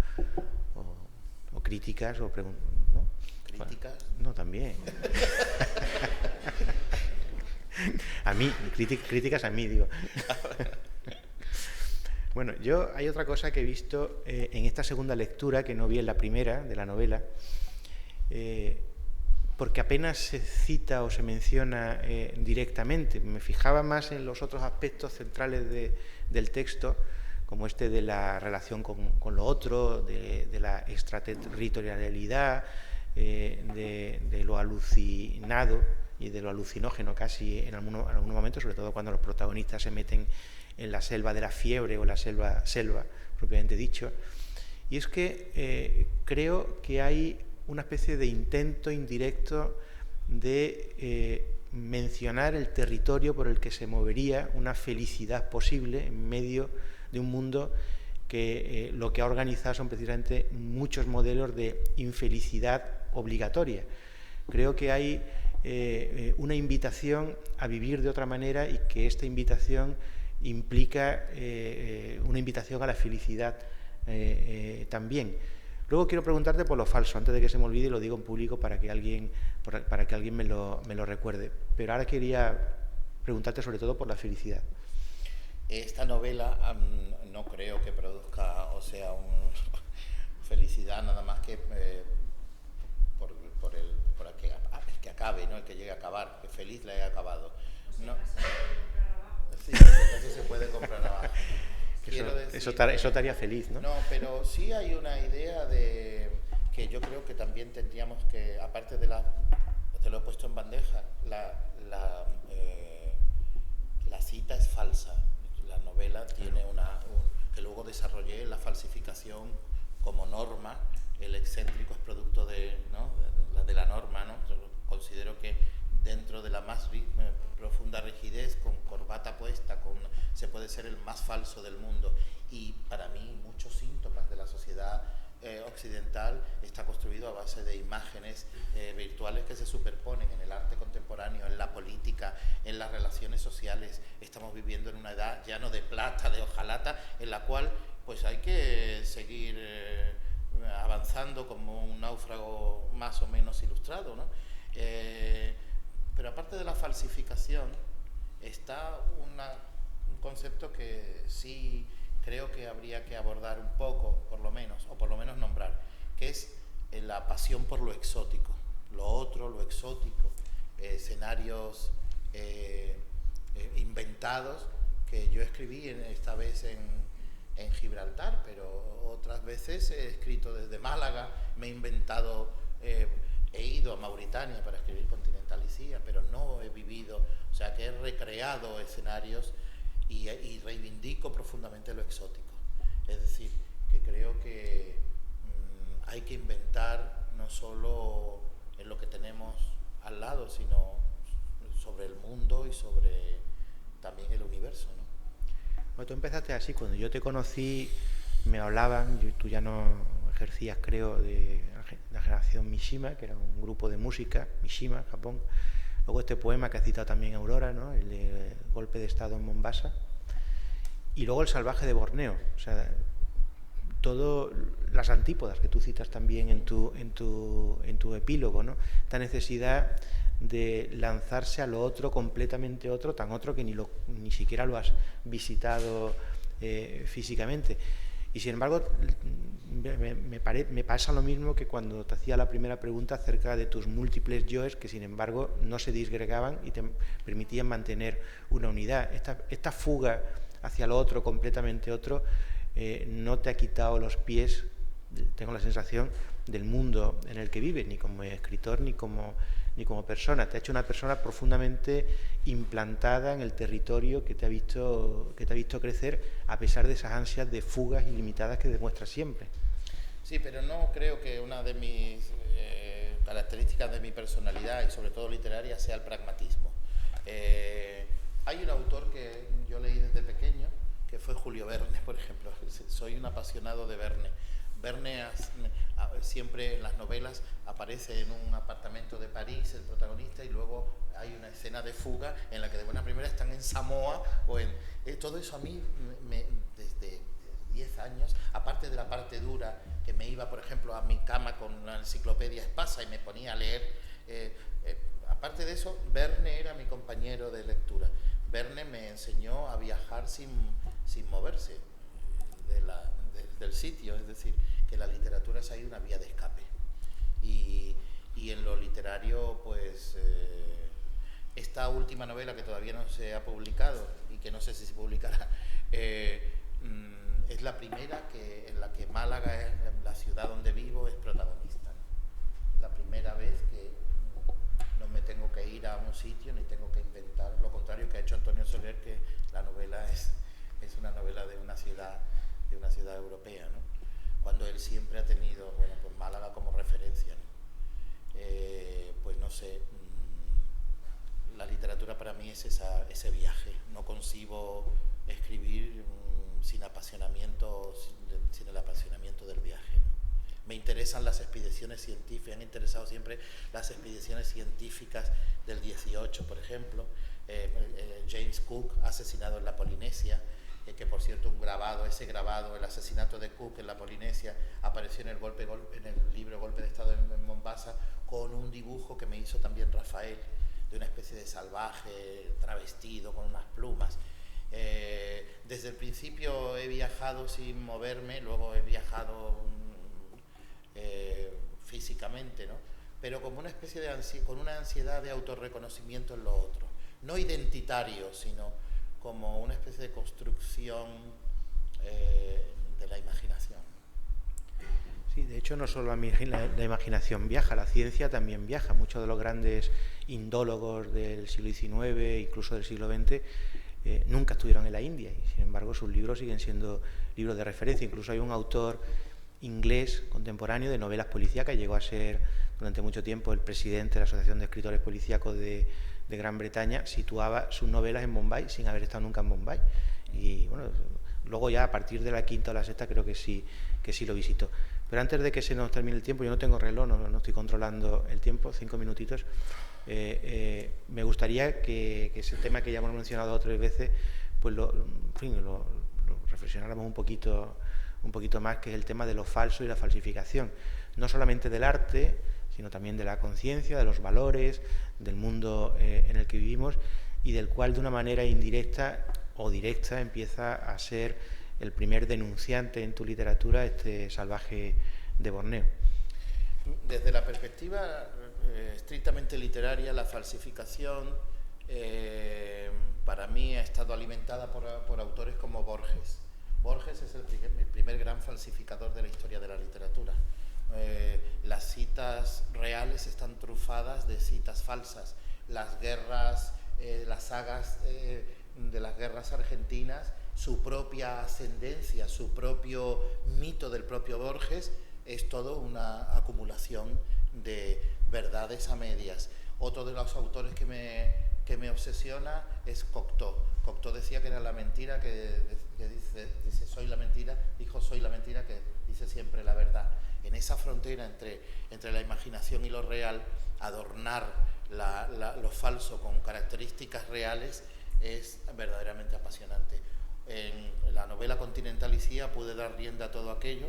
críticas o preguntas, ¿no? ¿Críticas? No, también. A mí, críticas a mí, digo. Bueno, hay otra cosa que he visto en esta segunda lectura, que no vi en la primera de la novela, porque apenas se cita o se menciona directamente. Me fijaba más en los otros aspectos centrales del texto, como este de la relación con lo otro, de la extraterritorialidad, de lo alucinado y de lo alucinógeno casi en algún momento, sobre todo cuando los protagonistas se meten en la selva de la fiebre o la selva propiamente dicho. Y es que creo que hay una especie de intento indirecto de mencionar el territorio por el que se movería una felicidad posible en medio de un mundo que lo que ha organizado son precisamente muchos modelos de infelicidad obligatoria. Creo que hay una invitación a vivir de otra manera y que esta invitación implica una invitación a la felicidad también. Luego quiero preguntarte por lo falso, antes de que se me olvide, y lo digo en público para que alguien me lo recuerde. Pero ahora quería preguntarte sobre todo por la felicidad. Esta novela no creo que produzca, o sea, felicidad nada más que por el que acabe, ¿no? El que llegue a acabar, que feliz la he acabado. No. Sí, eso se puede comprar abajo. Eso te haría feliz, ¿no? No, pero sí hay una idea de que yo creo que también tendríamos que, aparte de te lo he puesto en bandeja, la cita es falsa. La novela tiene que luego desarrollé la falsificación como norma. El excéntrico es producto de la norma, ¿no? Yo considero que dentro de la más profunda rigidez, con corbata puesta, se puede ser el más falso del mundo. Y para mí muchos síntomas de la sociedad occidental está construido a base de imágenes virtuales que se superponen en el arte contemporáneo, en la política, en las relaciones sociales. Estamos viviendo en una edad ya no de plata, de hojalata, en la cual pues hay que seguir avanzando como un náufrago más o menos ilustrado, ¿no? Pero aparte de la falsificación está un concepto que sí creo que habría que abordar un poco, por lo menos nombrar, que es la pasión por lo exótico, lo otro, lo exótico, escenarios inventados que yo escribí esta vez en Gibraltar, pero otras veces he escrito desde Málaga, me he inventado, he ido a Mauritania para escribir Continentalicía, pero no he vivido, o sea que he recreado escenarios y reivindico profundamente lo exótico. Es decir, que creo que hay que inventar no solo en lo que tenemos al lado, sino sobre el mundo y sobre también el universo, ¿no? Bueno, tú empezaste así, cuando yo te conocí me hablaban, tú ya no ejercías, creo, de la generación Mishima, que era un grupo de música, Mishima, Japón. Luego este poema que ha citado también Aurora, ¿no? El de golpe de estado en Mombasa. Y luego el salvaje de Borneo. O sea, todas las antípodas que tú citas también en tu epílogo, ¿no? Esta necesidad de lanzarse a lo otro, completamente otro, tan otro que ni siquiera lo has visitado físicamente. Y sin embargo, me pasa lo mismo que cuando te hacía la primera pregunta acerca de tus múltiples yoes, que sin embargo no se disgregaban y te permitían mantener una unidad. Esta fuga hacia lo otro, completamente otro, no te ha quitado los pies, tengo la sensación, del mundo en el que vives, ni como escritor ni como persona. Te ha hecho una persona profundamente implantada en el territorio que te ha visto crecer, a pesar de esas ansias de fugas ilimitadas que demuestras siempre. Sí, pero no creo que una de mis características de mi personalidad, y sobre todo literaria, sea el pragmatismo. Hay un autor que yo leí desde pequeño, que fue Julio Verne, por ejemplo. Soy un apasionado de Verne. Verne siempre en las novelas aparece en un apartamento de París, el protagonista, y luego hay una escena de fuga en la que de buena primera están en Samoa todo eso a mí desde 10 años, aparte de la parte dura, que me iba por ejemplo a mi cama con la enciclopedia Espasa y me ponía a leer, aparte de eso, Verne era mi compañero de lectura. Verne me enseñó a viajar sin moverse del sitio, es decir, que la literatura es ahí una vía de escape. Y en lo literario, pues, esta última novela que todavía no se ha publicado y que no sé si se publicará, es la primera en la que Málaga, la ciudad donde vivo, es protagonista, ¿no? La primera vez que no me tengo que ir a un sitio ni tengo que inventar, lo contrario que ha hecho Antonio Soler, que la novela es una novela de una ciudad europea, ¿no? Cuando él siempre ha tenido, bueno, pues Málaga como referencia, ¿no? Pues no sé, la literatura para mí es ese viaje. No concibo escribir sin el apasionamiento del viaje, ¿no? Me interesan las expediciones científicas, me han interesado siempre las expediciones científicas del 18, por ejemplo, James Cook, asesinado en la Polinesia, que por cierto ese grabado, el asesinato de Cook en la Polinesia, apareció en el libro Golpe de Estado en Mombasa, con un dibujo que me hizo también Rafael, de una especie de salvaje travestido con unas plumas. Desde el principio he viajado sin moverme, luego he viajado físicamente, ¿no? Pero como una especie con una ansiedad de autorreconocimiento en lo otro, no identitario, sino como una especie de construcción de la imaginación. Sí, de hecho no solo la imaginación viaja, la ciencia también viaja. Muchos de los grandes indólogos del siglo XIX, incluso del siglo XX, nunca estuvieron en la India y sin embargo sus libros siguen siendo libros de referencia. Incluso hay un autor inglés contemporáneo de novelas policíacas, llegó a ser durante mucho tiempo el presidente de la Asociación de Escritores Policíacos de Gran Bretaña, situaba sus novelas en Bombay sin haber estado nunca en Bombay. Y bueno, luego ya a partir de la quinta o la sexta creo que sí lo visitó. Pero antes de que se nos termine el tiempo, yo no tengo reloj, no estoy controlando el tiempo, 5 minutitos, me gustaría que ese tema que ya hemos mencionado otras veces, pues lo reflexionáramos un poquito más, que es el tema de lo falso y la falsificación, no solamente del arte, sino también de la conciencia, de los valores, del mundo en el que vivimos y del cual de una manera indirecta o directa empieza a ser el primer denunciante en tu literatura, este salvaje de Borneo. Desde la perspectiva estrictamente literaria, la falsificación para mí ha estado alimentada por autores como Borges. Borges es el primer gran falsificador de la historia de la literatura. Las citas reales están trufadas de citas falsas. Las guerras, las sagas de las guerras argentinas, su propia ascendencia, su propio mito del propio Borges, es todo una acumulación de verdades a medias. Otro de los autores que me obsesiona es Cocteau. Cocteau decía que era la mentira que dice soy la mentira, dijo soy la mentira que dice siempre la verdad. En esa frontera entre la imaginación y lo real, adornar lo falso con características reales es verdaderamente apasionante. En la novela Continentalicía pude dar rienda a todo aquello,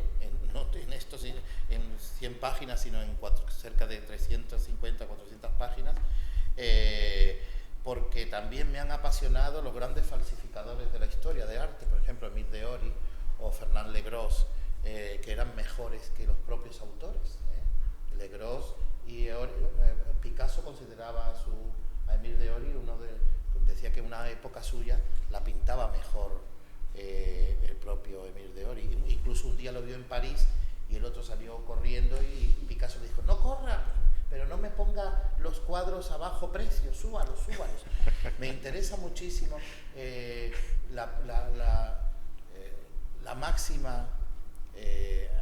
no en 100 páginas, sino en cerca de 350, 400 páginas, porque también me han apasionado los grandes falsificadores de la historia de arte, por ejemplo, Émile de Ory o Fernand Legros, que eran mejores que los propios autores. Legros y Picasso consideraba a Émile de Ory decía que una época suya la pintaba mejor el propio Émile de Ory. Incluso un día lo vio en París y el otro salió corriendo y Picasso le dijo, no corra, pero no me ponga los cuadros a bajo precio, súbalos. Me interesa muchísimo la máxima,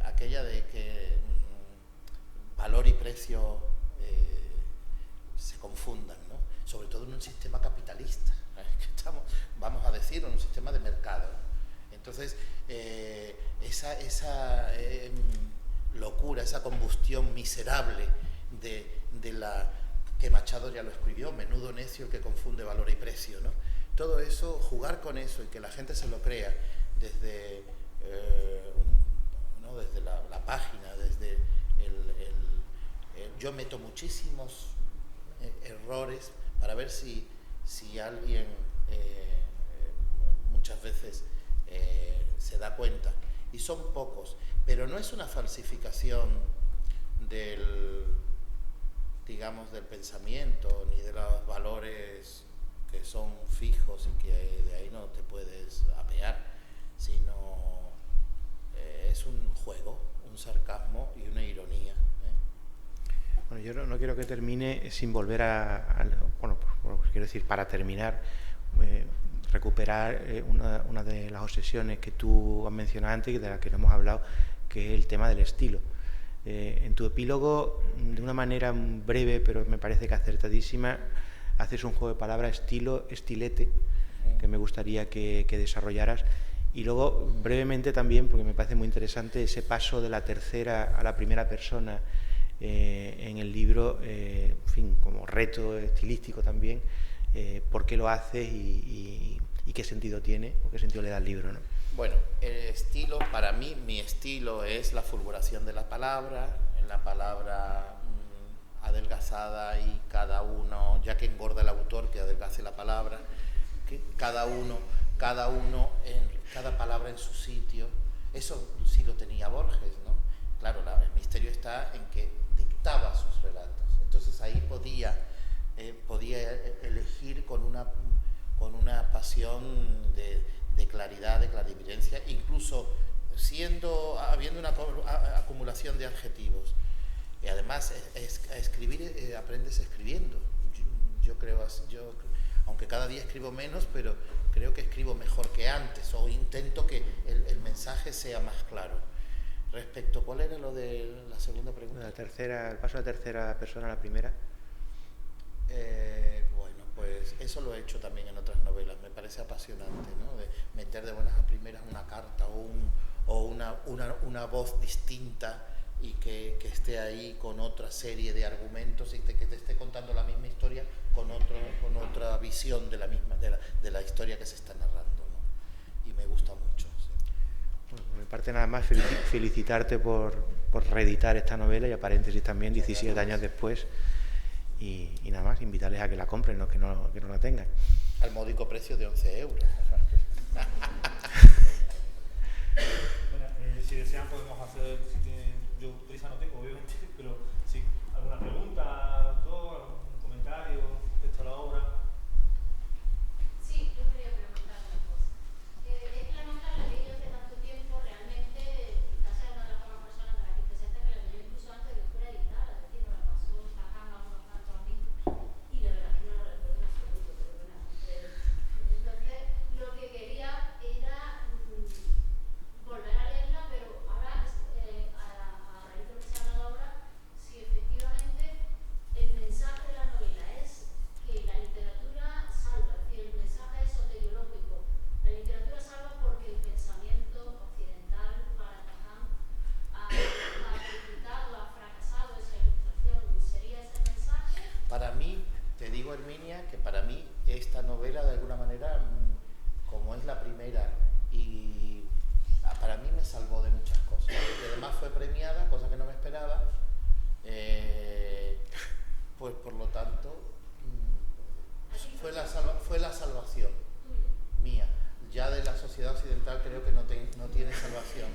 aquella de que valor y precio se confundan, ¿no? Sobre todo en un sistema capitalista, vamos a decir, en un sistema de mercado. Entonces, esa locura, esa combustión miserable de la que Machado ya lo escribió, menudo necio el que confunde valor y precio, ¿no? Todo eso, jugar con eso y que la gente se lo crea desde, desde la página, desde yo meto muchísimos errores para ver si alguien muchas veces se da cuenta, y son pocos, pero no es una falsificación del pensamiento ni de los valores que son fijos y que de ahí no te puedes apear, sino es un juego, un sarcasmo y una ironía. Bueno, yo no quiero que termine sin volver quiero decir, para terminar, recuperar una de las obsesiones que tú has mencionado antes y de la que no hemos hablado, que es el tema del estilo. En tu epílogo, de una manera breve, pero me parece que acertadísima, haces un juego de palabras estilo, estilete, que me gustaría que desarrollaras. Y luego, brevemente también, porque me parece muy interesante, ese paso de la tercera a la primera persona en el libro, en fin, como reto estilístico también, por qué lo haces y y qué sentido tiene o qué sentido le da al libro, ¿no? Bueno, el estilo, para mí, mi estilo es la fulguración de la palabra, en la palabra adelgazada, y cada uno, ya que engorda el autor, que adelgace la palabra, que cada palabra en su sitio. Eso sí lo tenía Borges, ¿no? Claro, el misterio está en que dictaba sus relatos. Entonces ahí podía elegir con una pasión de claridad, de clarividencia, incluso habiendo una acumulación de adjetivos. Y además, escribir, aprendes escribiendo. Yo creo, aunque cada día escribo menos, pero creo que escribo mejor que antes, o intento que el mensaje sea más claro. Respecto, ¿cuál era lo de la segunda pregunta? El paso de la tercera persona a la primera. Bueno, pues eso lo he hecho también en otras novelas. Me parece apasionante, ¿no? De meter de buenas a primeras una carta o una voz distinta, y que esté ahí con otra serie de argumentos, y que te esté contando la misma historia con otra visión de la historia que se está narrando, ¿no? Y me gusta mucho. Sí. Bueno, por mi parte nada más felicitarte por reeditar esta novela, y a paréntesis también 17 años después, y nada más invitarles a que la compren, no que no la tengan. Al módico precio de 11 euros. Si desean podemos hacer, yo prisa no tengo obviamente, pero si alguna pregunta, algún comentario respecto a la obra. Sí, yo quería preguntar una cosa. Es que la novela la leí yo hace tanto tiempo, realmente quizás sea una de las pocas personas que la aquí presente que la leyó incluso antes de que fuera editada, es decir, me la pasó Taján a unos tantos amigos, y la verdad es que no la recuerdo en absoluto, pero bueno. Entonces, lo que quería era volver a leerla, pero ahora, a raíz de lo que se ha hablado ahora, si efectivamente el mensaje de la novela es que la literatura salva, es decir, el mensaje es soteriológico. La literatura salva porque el pensamiento occidental para Taján ha criticado, ha fracasado esa ilustración. ¿Sería ese el mensaje? Para mí, te digo, Herminia, que para mí esta novela, de alguna manera, como es la primera, y para mí me salvó de muchas cosas. Y además fue premiada, cosa que no me esperaba, pues por lo tanto fue la salvación mía. Ya de la sociedad occidental creo que no tiene salvación.